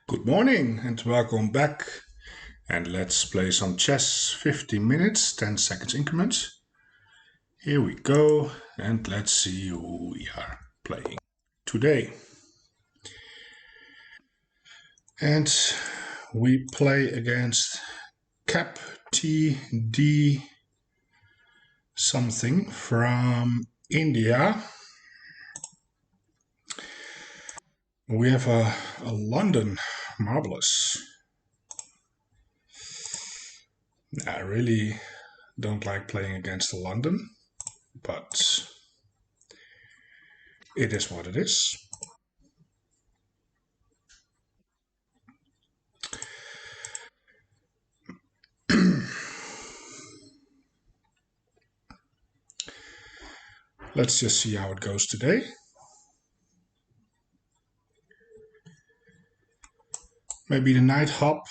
Good morning and welcome back. And let's play some chess. 15 minutes, 10 seconds increments. Here we go. And let's see who we are playing today. And we play against Cap TD something from India. We have a London marvelous. I really don't like playing against London, but it is what it is. Let's just see how it goes today. Maybe the knight hop.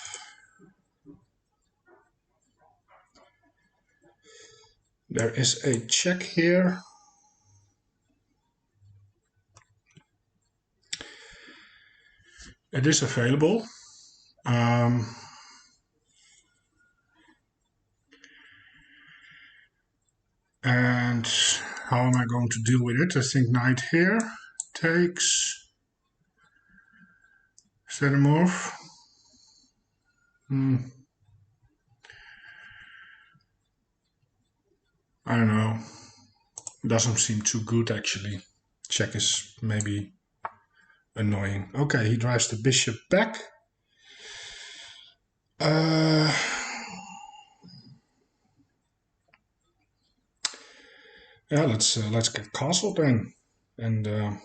There is a check here. It is available. And how am I going to deal with it? I think knight here takes. Is that a move? I don't know. Doesn't seem too good actually. Check is maybe annoying. Okay, he drives the bishop back. Yeah, let's get castle then, and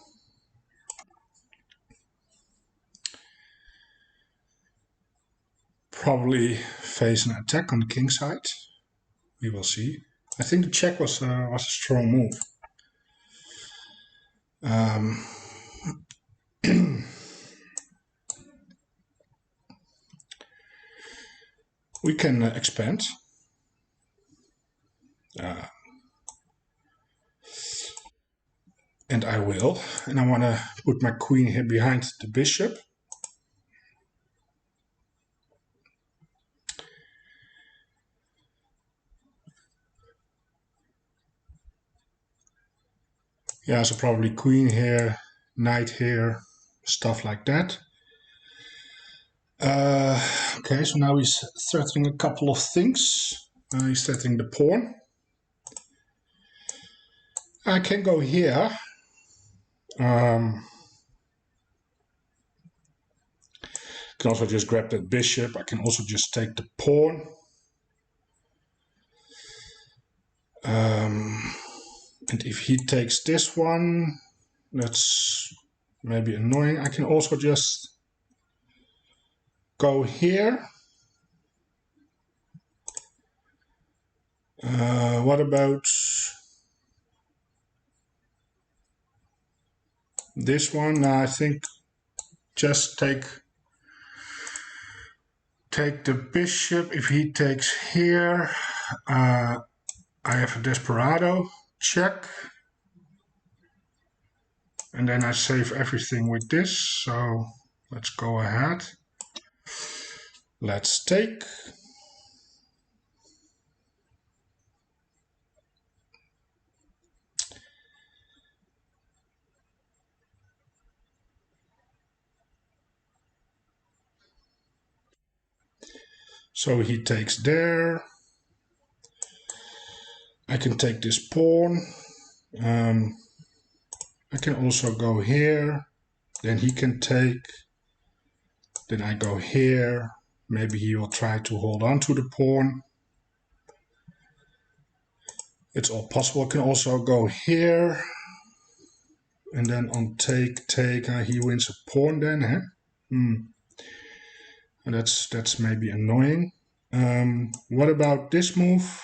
probably face an attack on the king side. We will see. I think the check was a strong move. We can expand. And I will. And I want to put my queen here behind the bishop. Yeah, so probably queen here, knight here, stuff like that. Okay, so now he's threatening a couple of things. He's threatening the pawn. I can go here. Can also just grab that bishop. I can also just take the pawn. And if he takes this one, that's maybe annoying. I can also just go here. What about this one? I think just take the bishop. If he takes here, I have a desperado check. And then I save everything with this. So let's go ahead. Let's take. So he takes there. I can take this pawn. I can also go here. Then he can take. Then I go here. Maybe he will try to hold on to the pawn. It's all possible. I can also go here. And then on take, he wins a pawn then. Huh? And that's maybe annoying. What about this move?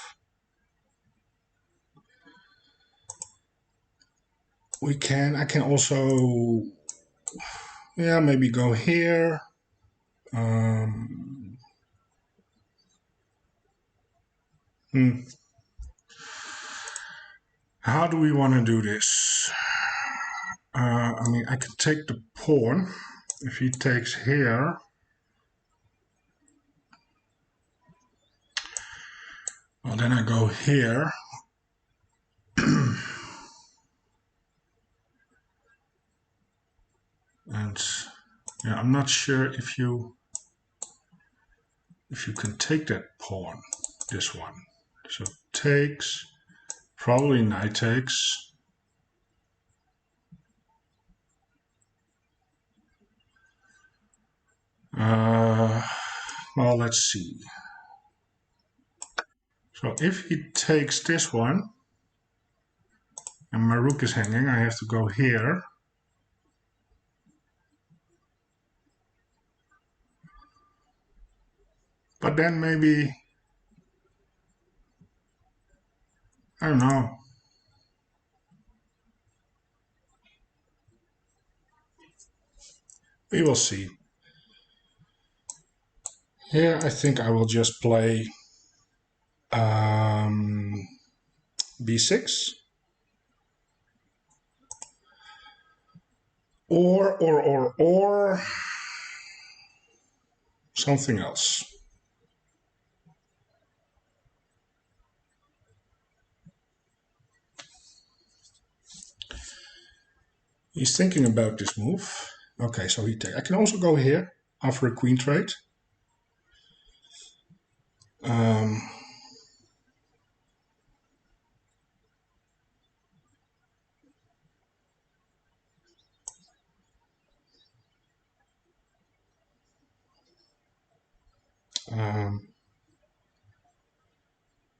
I can also, yeah, maybe go here. How do we want to do this? I mean, I can take the pawn. If he takes here, Well, then I go here. And yeah, I'm not sure if you can take that pawn, this one. So takes, probably knight takes. Well, let's see. So if he takes this one, and my rook is hanging, I have to go here. But then maybe, I don't know. We will see. Here I think I will just play b6. Or something else. He's thinking about this move. Okay, so he takes. I can also go here after a queen trade.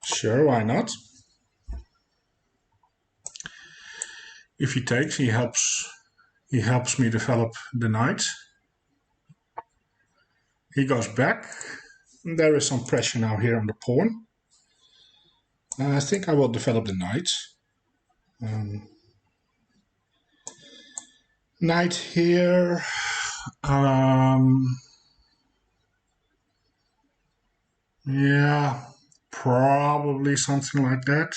Sure, why not? If he takes, he helps me develop the knight. He goes back. There is some pressure now here on the pawn. I think I will develop the knight. Knight here. Yeah, probably something like that.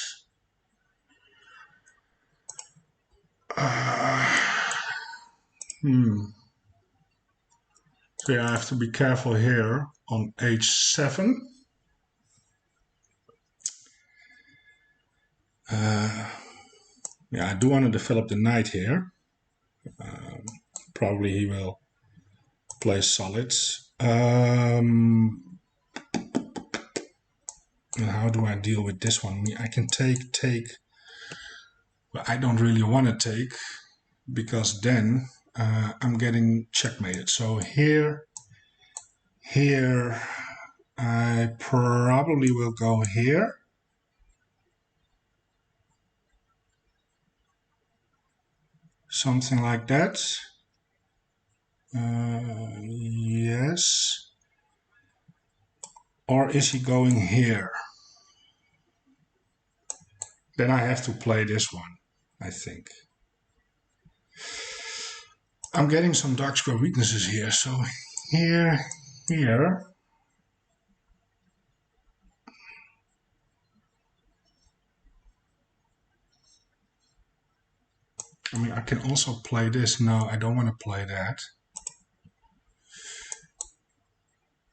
So yeah, I have to be careful here on h7. Yeah, I do want to develop the knight here. Probably he will play solids. And how do I deal with this one? I can take, but I don't really want to take because then I'm getting checkmated. So here, I probably will go here. Something like that. Yes. Or is he going here? Then I have to play this one, I think. I'm getting some dark square weaknesses here. So here. I mean, I can also play this. No, I don't want to play that.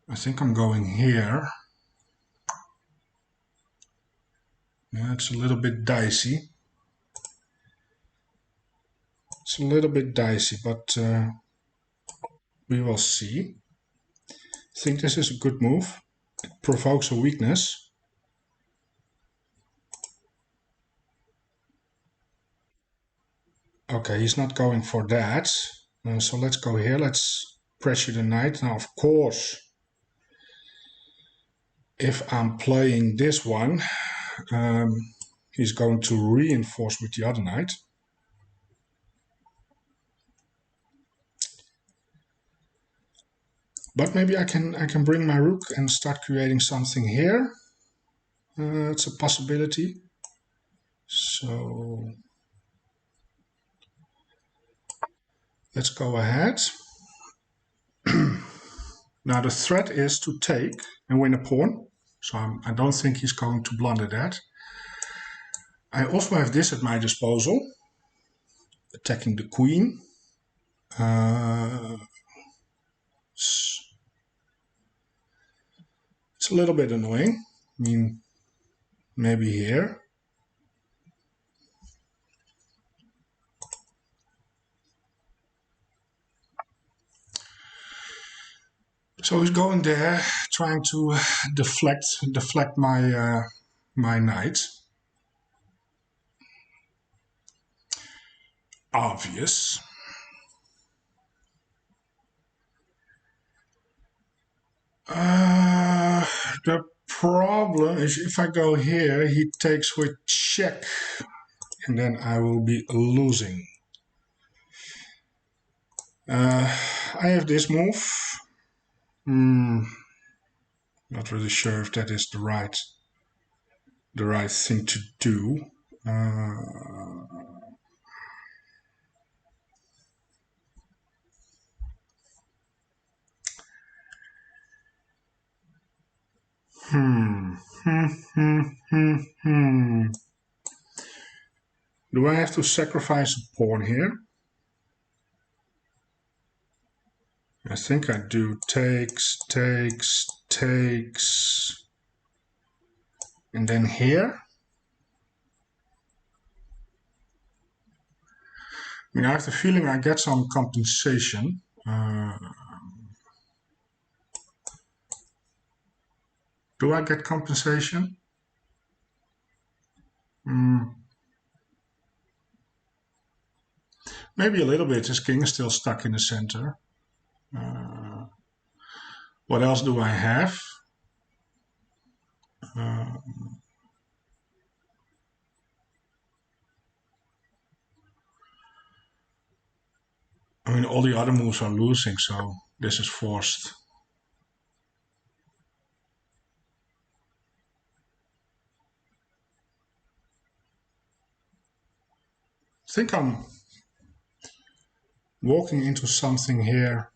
I think I'm going here. Yeah, it's a little bit dicey. It's a little bit dicey, but we will see. I think this is a good move. It provokes a weakness. Okay, he's not going for that. So let's go here. Let's pressure the knight. Now, of course, if I'm playing this one, he's going to reinforce with the other knight. But maybe I can bring my rook and start creating something here. It's a possibility. So let's go ahead. Now the threat is to take and win a pawn. So I don't think he's going to blunder that. I also have this at my disposal. Attacking the queen. It's a little bit annoying. I mean, maybe here. So he's going there, trying to deflect my my knight. Obvious. The problem is if I go here, he takes with check, and then I will be losing. I have this move. Not really sure if that is the right thing to do. Do I have to sacrifice a pawn here? I think I do. Takes, and then here. I mean, I have the feeling I get some compensation. Do I get compensation? Maybe a little bit. His king is still stuck in the center. What else do I have? I mean, all the other moves are losing, so this is forced. I think I'm walking into something here.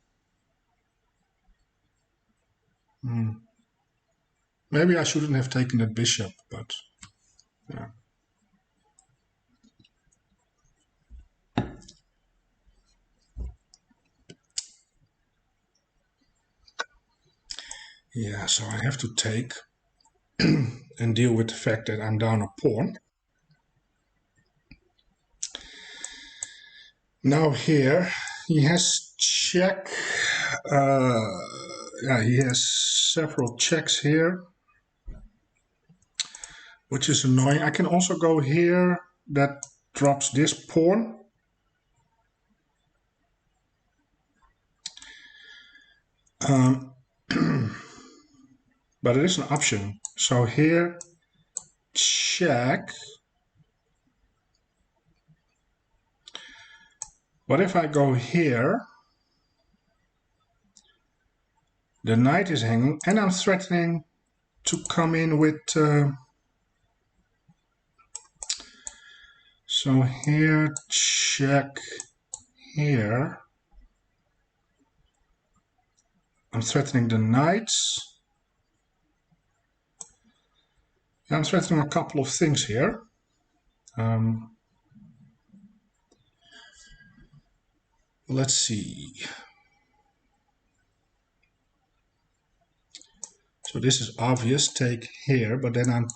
Maybe I shouldn't have taken the bishop, but yeah. Yeah, so I have to take and deal with the fact that I'm down a pawn. Now here, he has check. Yeah, he has several checks here, which is annoying. I can also go here. That drops this pawn. But it is an option. So here, check. What if I go here? The knight is hanging, and I'm threatening to come in with... so here, check, here. I'm threatening the knights. I'm threatening a couple of things here. Let's see. So this is obvious, take here, but then I'm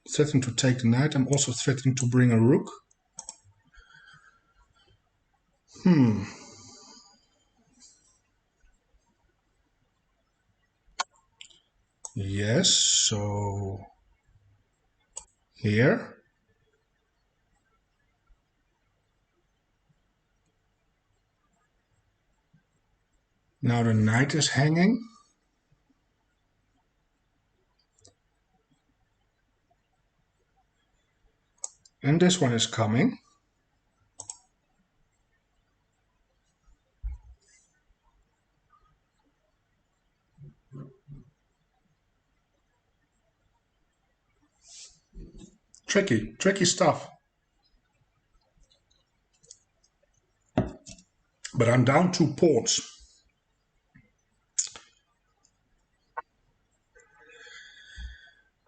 threatening to take the knight. I'm also threatening to bring a rook. Yes, so here. Now the knight is hanging. And this one is coming. Tricky stuff. But I'm down 2 pawns.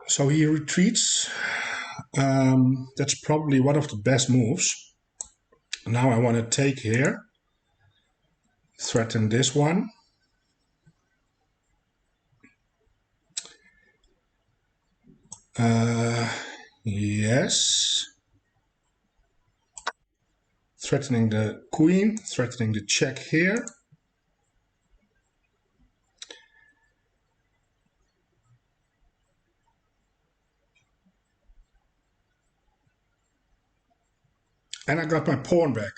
So he retreats. That's probably one of the best moves. Now I want to take here. Threaten this one. Yes. Threatening the queen, threatening the check here. And I got my pawn back.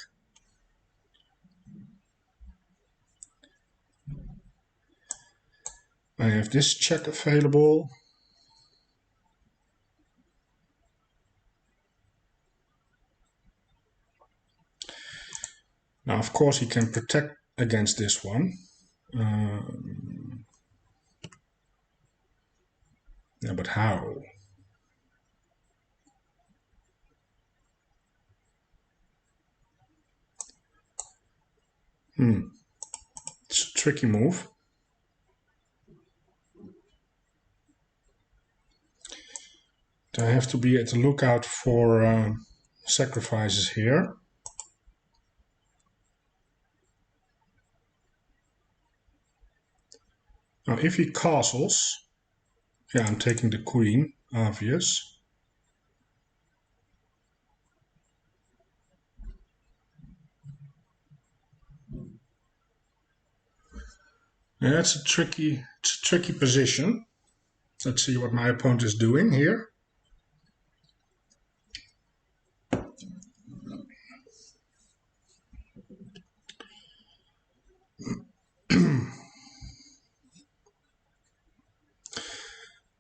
I have this check available. Now, of course, he can protect against this one. Yeah, but how? It's a tricky move. I have to be at the lookout for sacrifices here. Now, if he castles, yeah, I'm taking the queen, obvious. Yeah, it's a tricky position. Let's see what my opponent is doing here.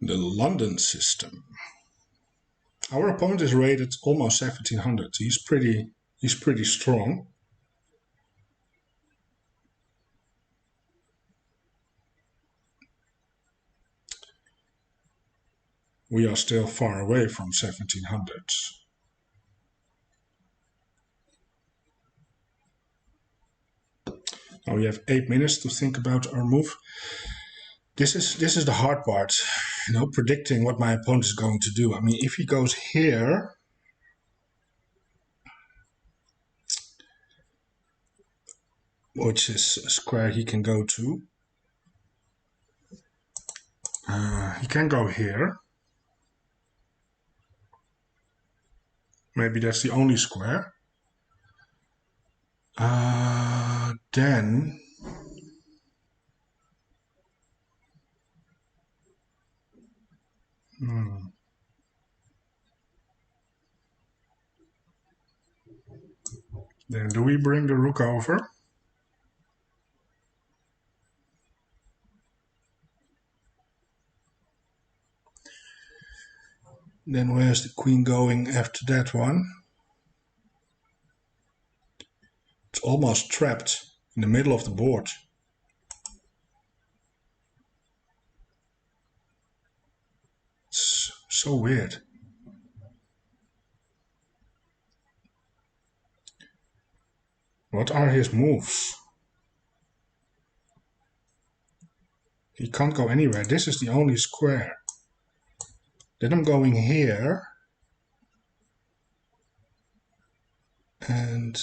The London system. Our opponent is rated almost 1700. He's pretty strong. We are still far away from 1700s. Now we have 8 minutes to think about our move. This is the hard part, predicting what my opponent is going to do. I mean, if he goes here, which is a square he can go to, he can go here. Maybe that's the only square. Then do we bring the rook over? Then where's the queen going after that one? It's almost trapped in the middle of the board. It's so weird. What are his moves? He can't go anywhere. This is the only square. Then I'm going here. And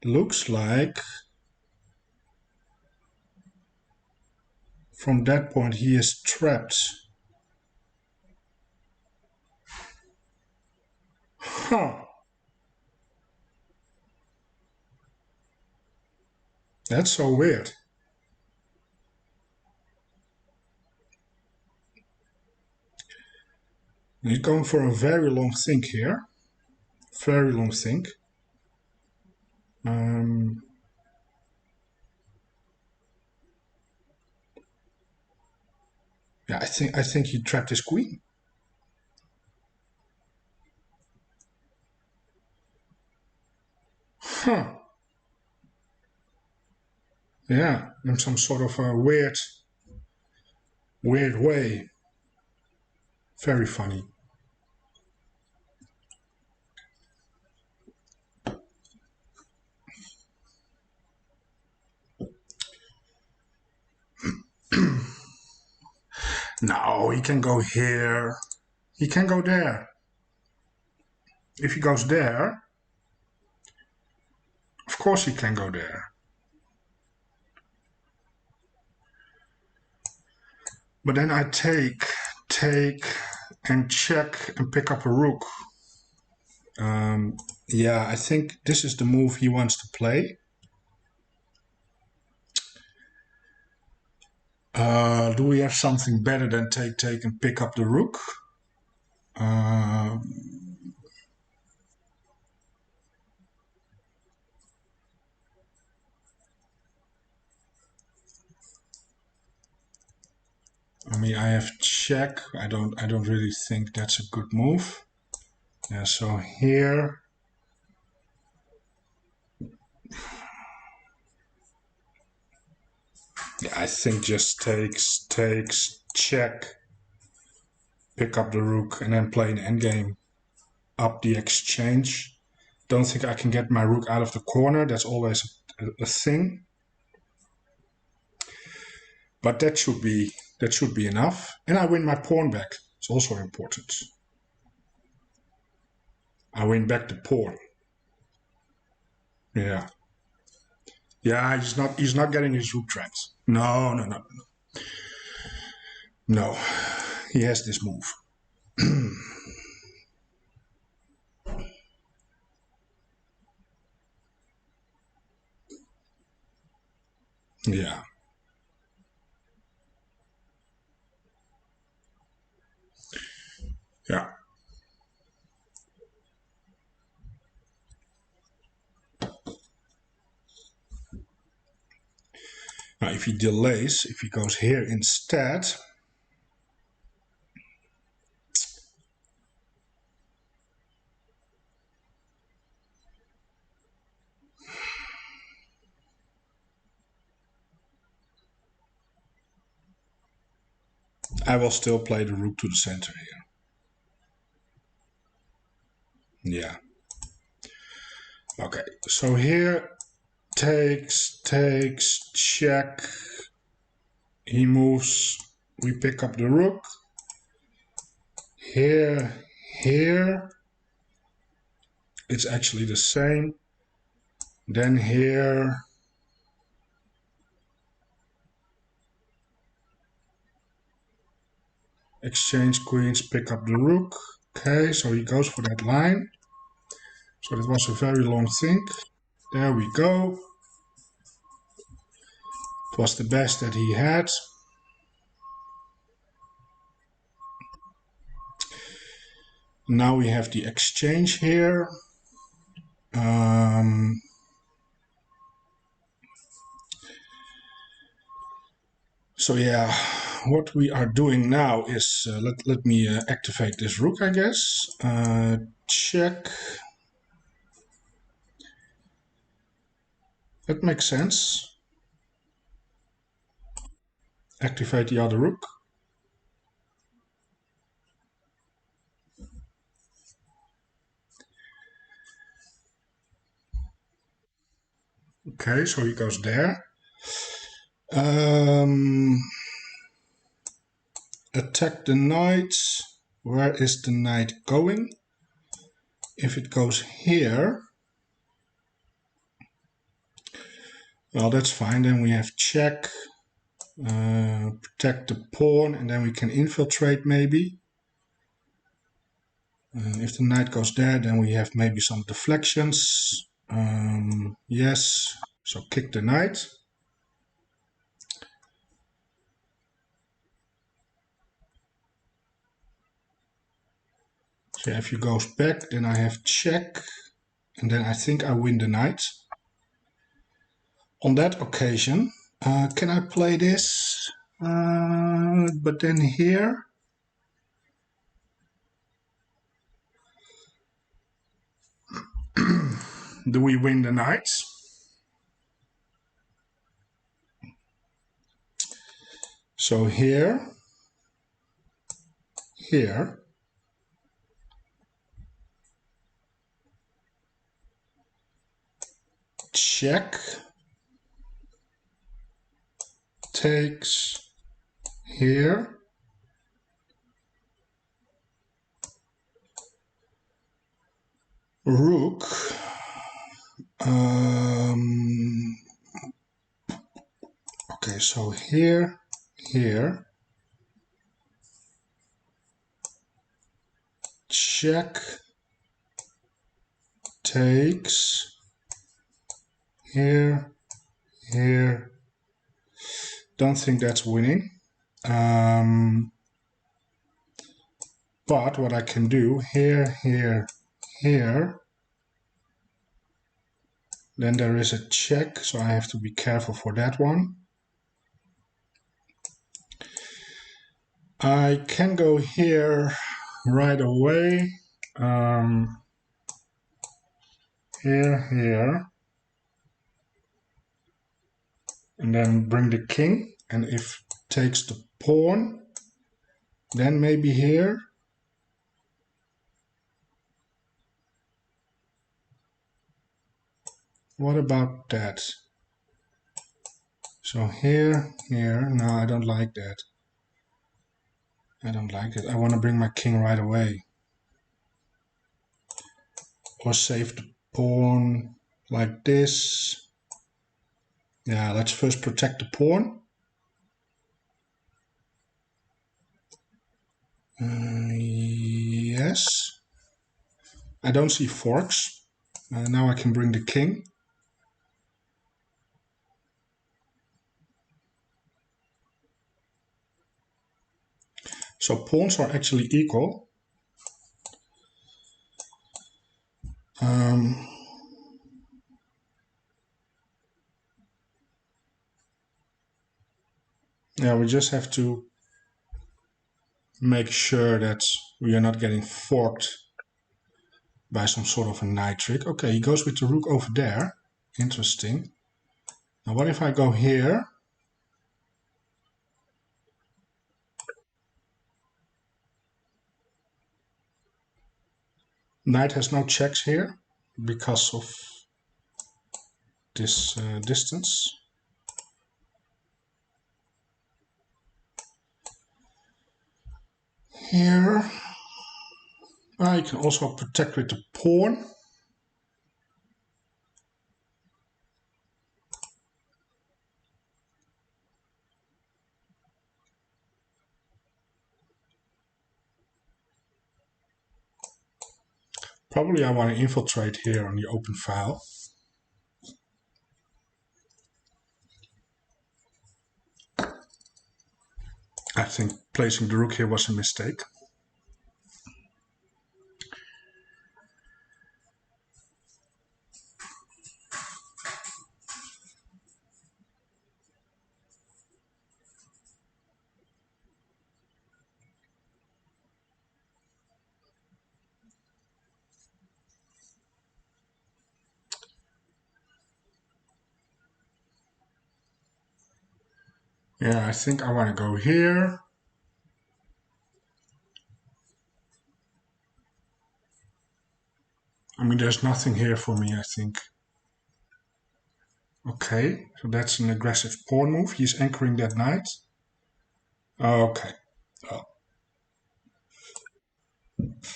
looks like from that point he is trapped. Huh. That's so weird. He's going for a very long think here. Very long think. Yeah, I think he trapped his queen. Huh. Yeah, in some sort of a weird way. Very funny. No, he can go here. He can go there. If he goes there, of course he can go there. But then I take, and check and pick up a rook. Yeah, I think this is the move he wants to play. Do we have something better than take, and pick up the rook? I mean, I have check. I don't really think that's a good move. Yeah, so here. Yeah, I think just takes, check, pick up the rook, and then play an endgame up the exchange. Don't think I can get my rook out of the corner. That's always a thing. But that should be enough. And I win my pawn back. It's also important. I win back the pawn. Yeah. Yeah, he's not getting his rook trapped. No. No. He has this move. Yeah. Yeah. Now, if he delays, if he goes here instead, I will still play the rook to the center here. Yeah. Okay, so here takes, check. He moves, we pick up the rook. Here, it's actually the same. Then here, exchange queens, pick up the rook. Okay, so he goes for that line. So that was a very long thing. There we go. It was the best that he had. Now we have the exchange here. So yeah, what we are doing now is, let me activate this rook, I guess. Check. That makes sense. Activate the other rook. Okay, so he goes there. Attack the knight. Where is the knight going? If it goes here, well, that's fine. Then we have check, protect the pawn, and then we can infiltrate maybe. If the knight goes there, then we have maybe some deflections. Yes, so kick the knight. So if he goes back, then I have check, and then I think I win the knight. On that occasion, can I play this? But then here, do we win the knight? So here, check, takes here, rook, okay, so here, check, takes, here, here. Don't think that's winning. But what I can do, here, here, here, then there is a check, so I have to be careful for that one. I can go here right away. Here, here. And then bring the king. And if takes the pawn, then maybe here. What about that? So here, here. No, I don't like that. I don't like it. I want to bring my king right away. Or save the pawn like this. Yeah, let's first protect the pawn. Yes. I don't see forks. Now I can bring the king. So pawns are actually equal. Yeah, we just have to make sure that we are not getting forked by some sort of a knight trick. Okay, he goes with the rook over there. Interesting. Now what if I go here? Knight has no checks here because of this distance. Here. I can also protect with the pawn. Probably I want to infiltrate here on the open file. I think placing the rook here was a mistake. Yeah, I think I want to go here. I mean, there's nothing here for me, I think. Okay, so that's an aggressive pawn move. He's anchoring that knight. Okay. Oh.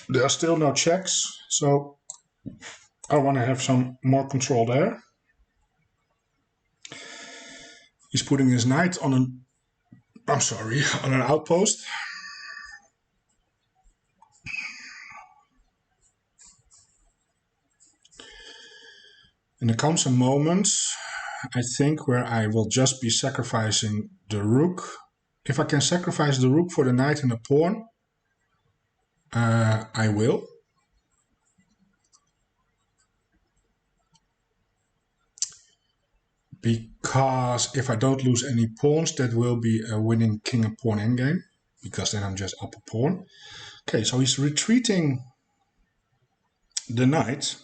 There are still no checks, so I want to have some more control there. He's putting his knight on an... I'm sorry, on an outpost. And there comes a moment, I think, where I will just be sacrificing the rook. If I can sacrifice the rook for the knight and the pawn, I will. Because if I don't lose any pawns, that will be a winning king and pawn endgame. Because then I'm just up a pawn. Okay, so he's retreating the knight.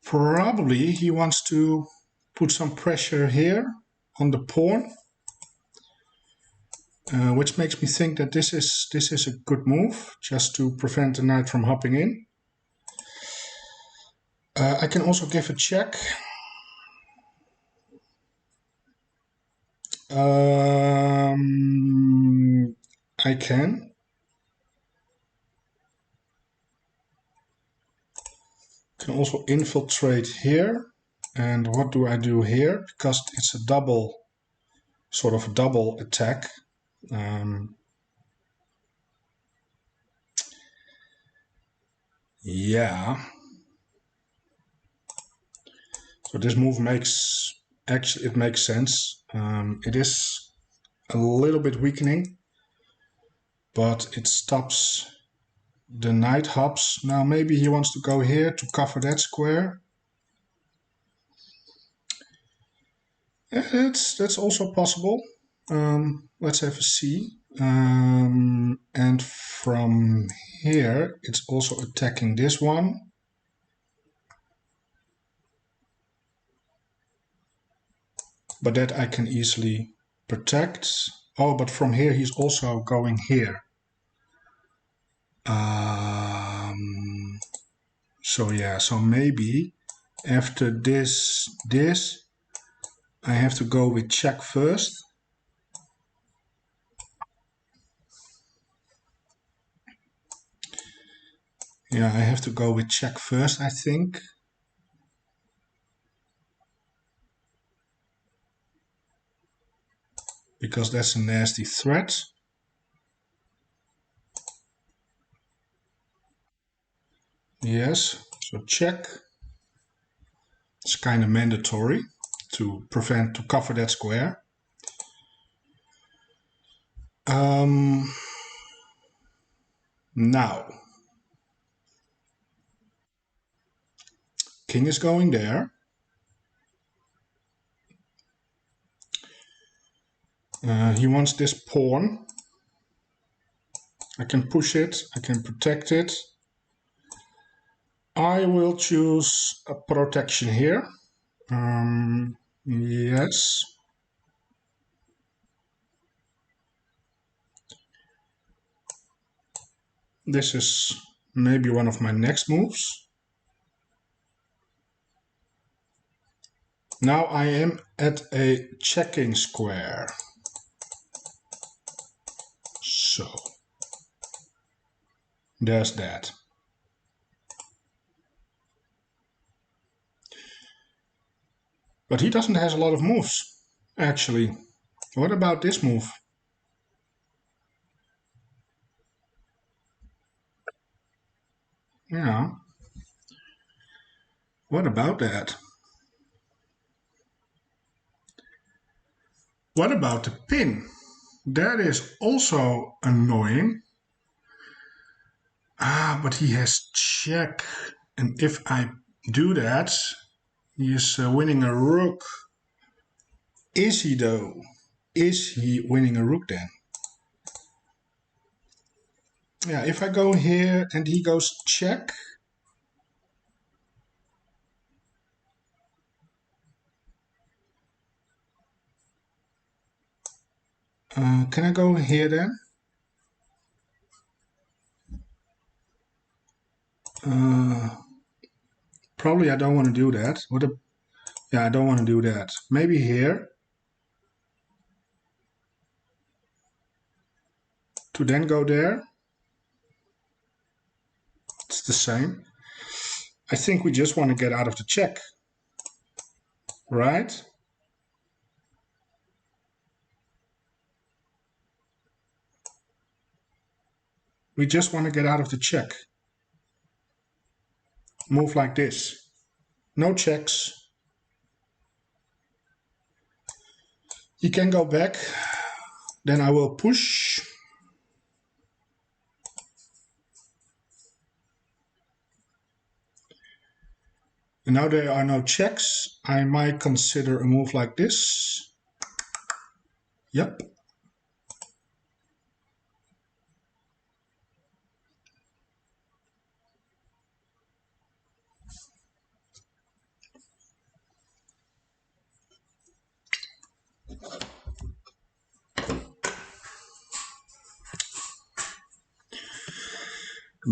Probably he wants to put some pressure here on the pawn. Which makes me think that this is a good move, just to prevent the knight from hopping in. I can also give a check. I can. Can also infiltrate here. And what do I do here? Because it's a double, sort of a double attack. Yeah. So this move makes sense. It is a little bit weakening, but it stops the knight hops. Now maybe he wants to go here to cover that square. That's also possible. Let's have a C. And from here, it's also attacking this one. But that I can easily protect. Oh, but from here he's also going here. So yeah, so maybe after this, I have to go with check first. Yeah, I have to go with check first, I think. Because that's a nasty threat. Yes, so check. It's kind of mandatory to cover that square. Now, king is going there. He wants this pawn. I can push it, I can protect it. I will choose a protection here. Yes. This is maybe one of my next moves. Now I am at a checking square. So, there's that. But he doesn't have a lot of moves, actually. What about this move? Yeah. What about that? What about the pin? That is also annoying. But he has check. And if I do that, he is winning a rook. Is he though? Is he winning a rook then? Yeah, if I go here and he goes check. Can I go here then? Probably I don't want to do that. Yeah, I don't want to do that. Maybe here. To then go there. It's the same. I think we just want to get out of the check. Right? We just want to get out of the check. Move like this. No checks. He can go back. Then I will push. And now there are no checks. I might consider a move like this. Yep.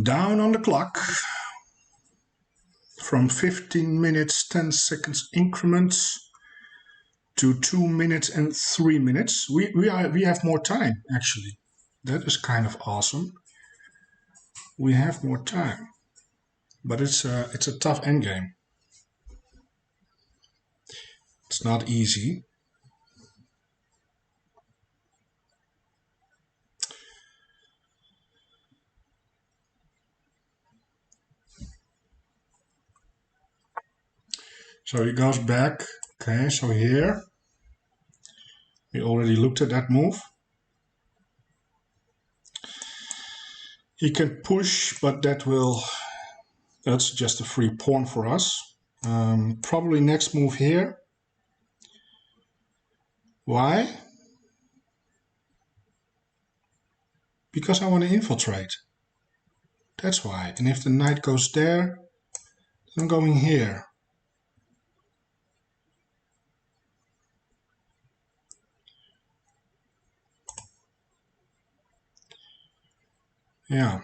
Down on the clock. From 15 minutes, 10 seconds increments to 2 minutes and 3 minutes. We have more time, actually. That is kind of awesome. We have more time. But it's a tough endgame. It's not easy. So he goes back. Okay, so here we already looked at that move. He can push, but that's just a free pawn for us. Probably next move here. Why? Because I want to infiltrate. That's why. And if the knight goes there, I'm going here. Yeah.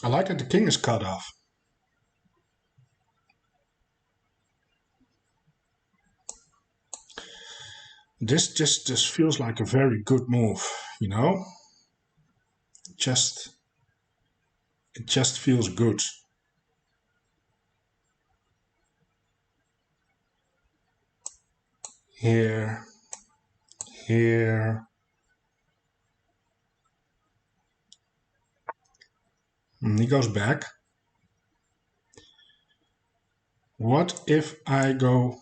I like that the king is cut off. This just feels like a very good move, you know? It just feels good. Here, here. And he goes back. What if I go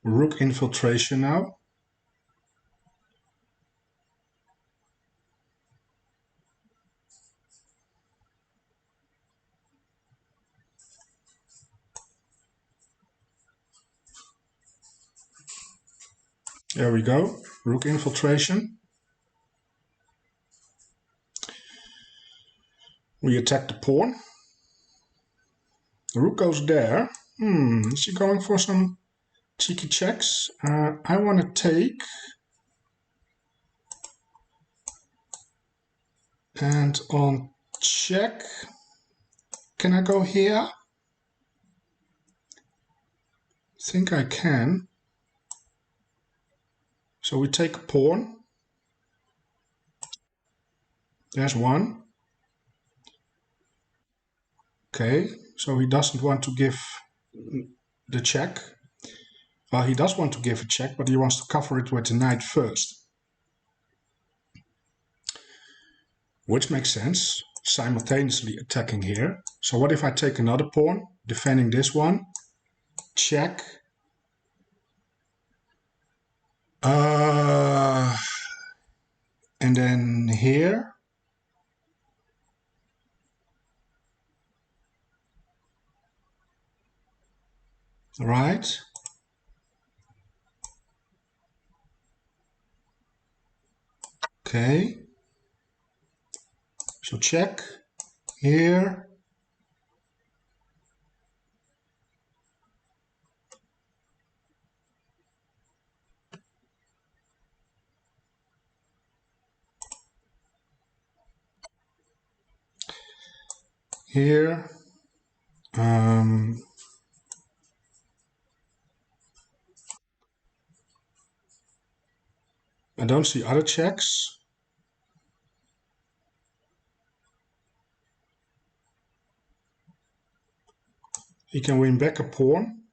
rook infiltration now? There we go, rook infiltration. We attack the pawn. The rook goes there. Is he going for some cheeky checks? I want to take. And on check, can I go here? I think I can. So we take a pawn. There's one. Okay, so he doesn't want to give the check. Well, he does want to give a check, but he wants to cover it with the knight first. Which makes sense, simultaneously attacking here. So what if I take another pawn, defending this one, check. And then here. Right. Okay. So check here. Here. I don't see other checks. He can win back a pawn.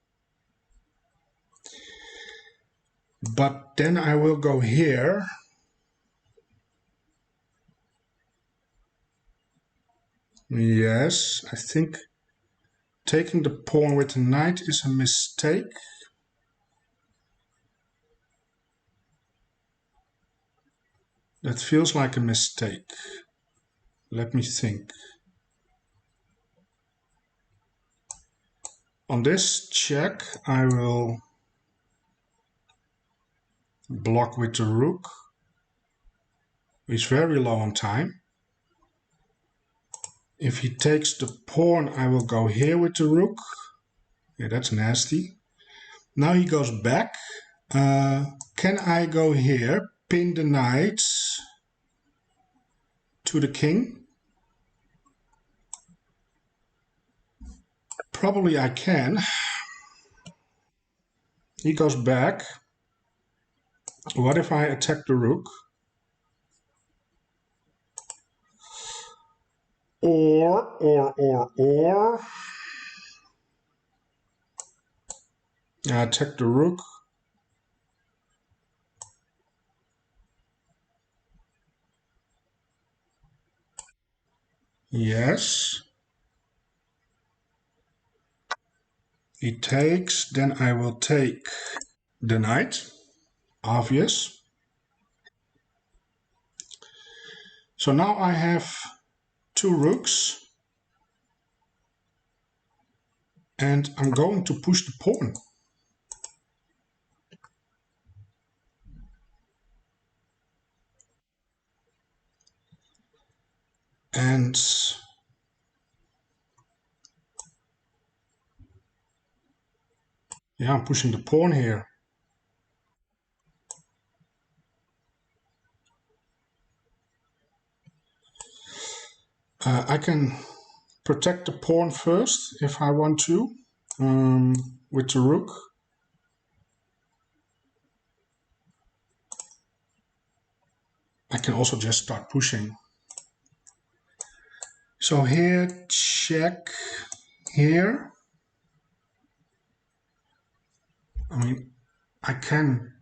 But then I will go here. Yes, I think taking the pawn with the knight is a mistake. That feels like a mistake. Let me think. On this check, I will block with the rook. He's very low on time. If he takes the pawn, I will go here with the rook. Yeah, that's nasty. Now he goes back. Can I go here, pin the knight to the king? Probably I can. He goes back. What if I attack the rook? Or. I attack the rook. Yes. He takes, then I will take the knight. Obvious. So now I have two rooks. And I'm going to push the pawn. And yeah, I'm pushing the pawn here. I can protect the pawn first if I want to, with the rook. I can also just start pushing. So here, check here. I mean, I can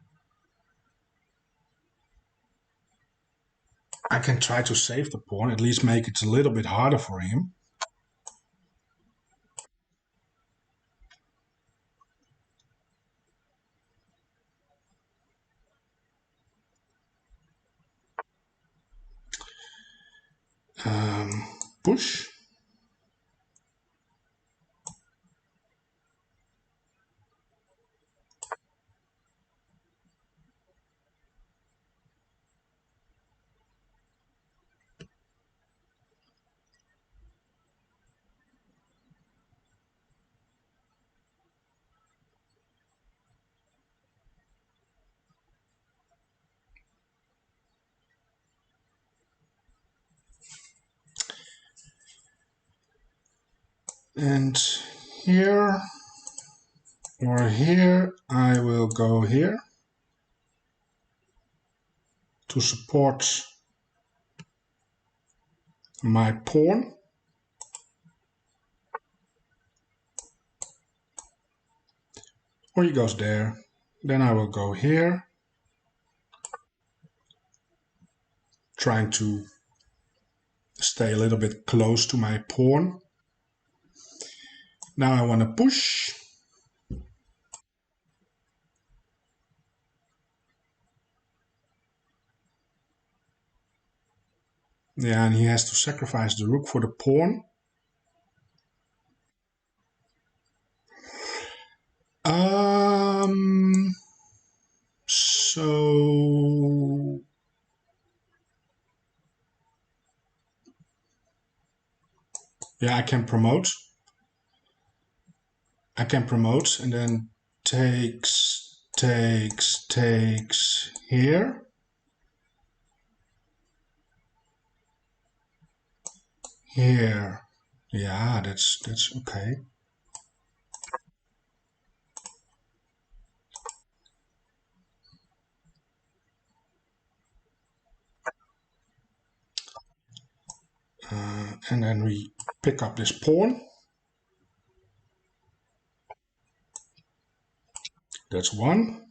try to save the pawn, at least make it a little bit harder for him. Push. And here or here, I will go here to support my pawn. Or he goes there. Then I will go here, trying to stay a little bit close to my pawn. Now I want to push. Yeah, and he has to sacrifice the rook for the pawn. So yeah, I can promote. And then takes here. Here. Yeah, that's okay. And then we pick up this pawn. That's one.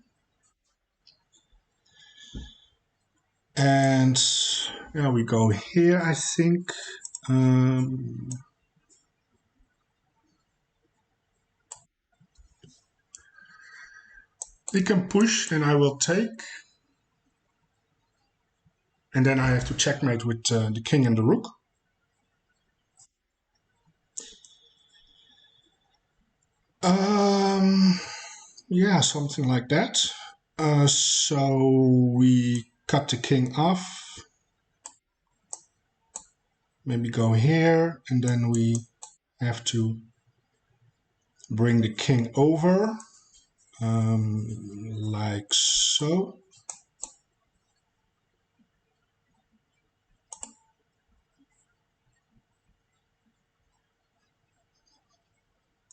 And yeah, we go here, I think. We can push, and I will take. And then I have to checkmate with the king and the rook. Yeah, something like that. So we cut the king off. Maybe go here, and then we have to bring the king over, like so.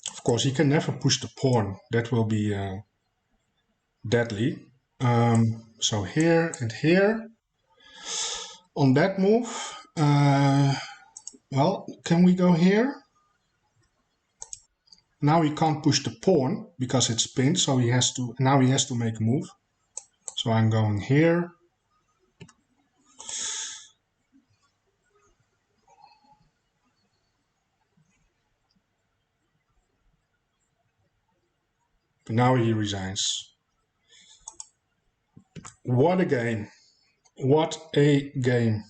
Of course, he can never push the pawn. That will be deadly. So here and here. On that move, well, can we go here? Now he can't push the pawn because it's pinned, so he has to. Now he has to make a move. So I'm going here. Now he resigns. What a game. What a game.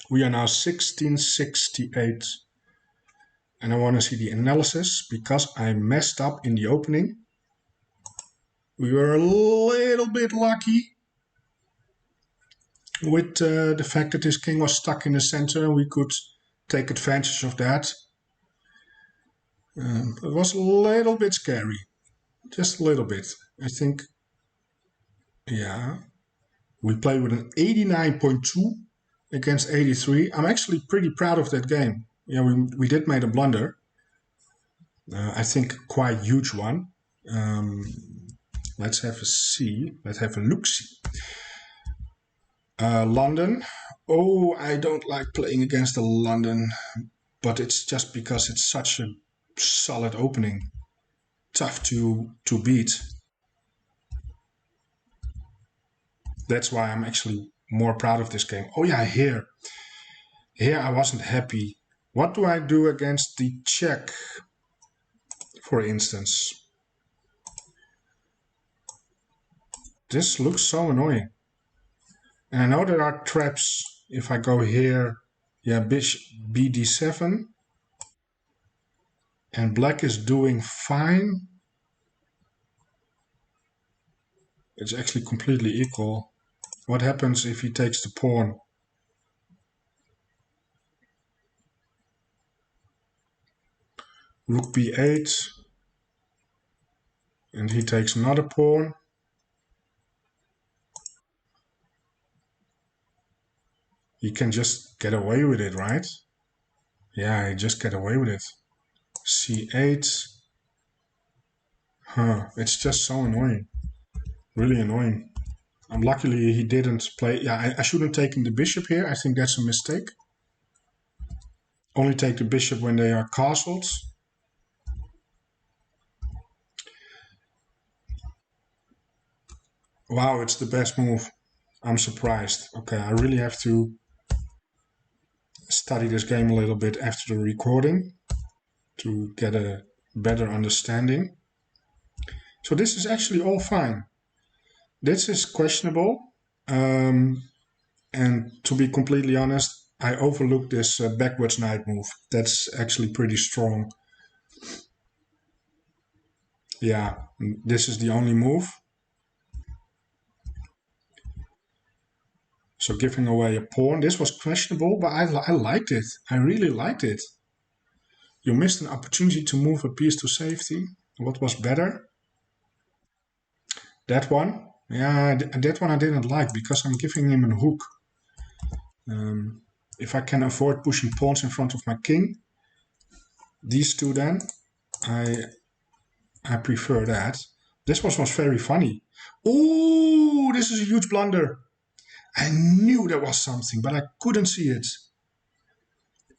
We are now 1668. And I want to see the analysis because I messed up in the opening. We were a little bit lucky with the fact that his king was stuck in the center and we could take advantage of that. It was a little bit scary. Just a little bit. I think, yeah. We played with an 89.2 against 83. I'm actually pretty proud of that game. Yeah, we did make a blunder. I think quite huge one. Let's have a see. Let's have a look-see. London. Oh, I don't like playing against the London, but it's just because it's such a solid opening. Tough to beat. That's why I'm actually more proud of this game. Oh yeah, here I wasn't happy. What do I do against the Czech, for instance? This looks so annoying. And I know there are traps. If I go here, yeah, bishop bd7. And black is doing fine. It's actually completely equal. What happens if he takes the pawn? Rook b8. And he takes another pawn. He can just get away with it, right? Yeah, he just get away with it. c8. It's just so annoying. Really annoying. Luckily he didn't play. Yeah, I shouldn't have taken the bishop here. I think that's a mistake. Only take the bishop when they are castled. Wow, it's the best move. I'm surprised. Okay, I really have to study this game a little bit after the recording to get a better understanding. So this is actually all fine. This is questionable. And to be completely honest, I overlooked this backwards knight move. That's actually pretty strong. Yeah, this is the only move. So giving away a pawn, this was questionable, but I liked it. I really liked it. You missed an opportunity to move a piece to safety. What was better? That one? Yeah, that one I didn't like because I'm giving him a hook. If I can avoid pushing pawns in front of my king, these two then, I prefer that. This was very funny. Oh, this is a huge blunder. I knew there was something, but I couldn't see it.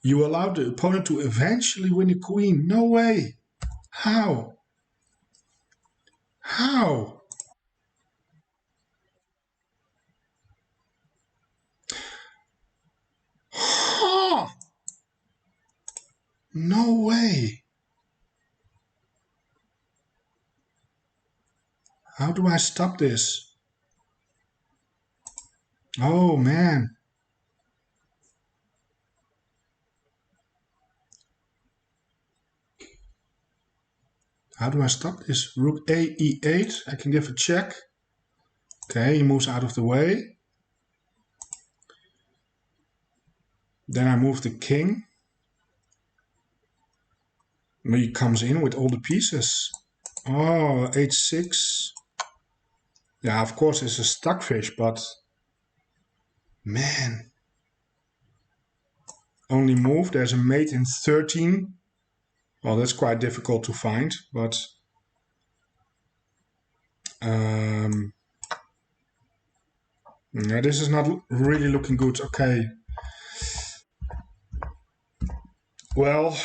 You allowed the opponent to eventually win a queen. No way. How? How? Huh. No way. How do I stop this? Oh man. How do I stop this? Rook A, E8. I can give a check. Okay, he moves out of the way. Then I move the king. He comes in with all the pieces. Oh, H6. Yeah, of course it's a stockfish, but man. Only move. There's a mate in 13. Well, that's quite difficult to find, but yeah, this is not really looking good. Okay. Well,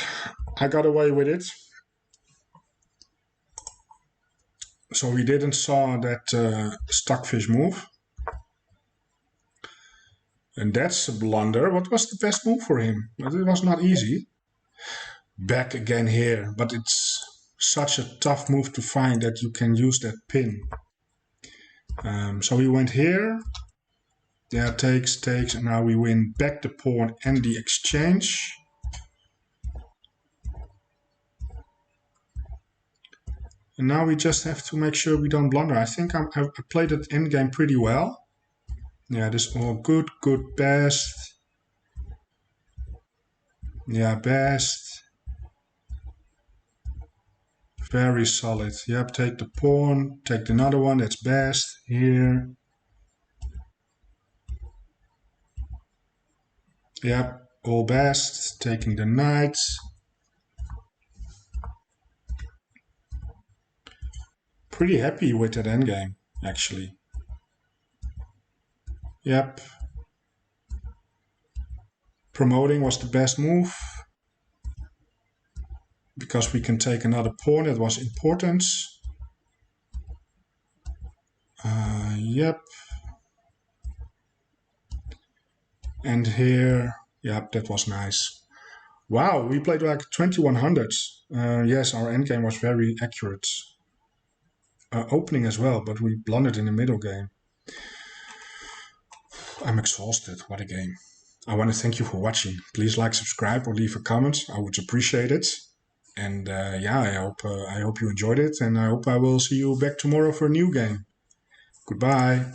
I got away with it. So he didn't saw that stockfish move. And that's a blunder. What was the best move for him? But it was not easy. Back again here, but it's such a tough move to find that you can use that pin. So we went here. Yeah, takes, and now we win back the pawn and the exchange. And now we just have to make sure we don't blunder. I think I played that endgame pretty well. Yeah, this all good, best. Yeah, best. Very solid. Yep, take the pawn, take another one, that's best. Here. Yep, all best. Taking the knight. Pretty happy with that endgame, actually. Yep. Promoting was the best move. Because we can take another pawn, that was important. Yep. And here, yep, that was nice. Wow, we played like 2100. Yes, our endgame was very accurate. Opening as well, but we blundered in the middle game. I'm exhausted. What a game. I want to thank you for watching. Please like, subscribe, or leave a comment. I would appreciate it. And yeah, I hope you enjoyed it. And I hope I will see you back tomorrow for a new game. Goodbye.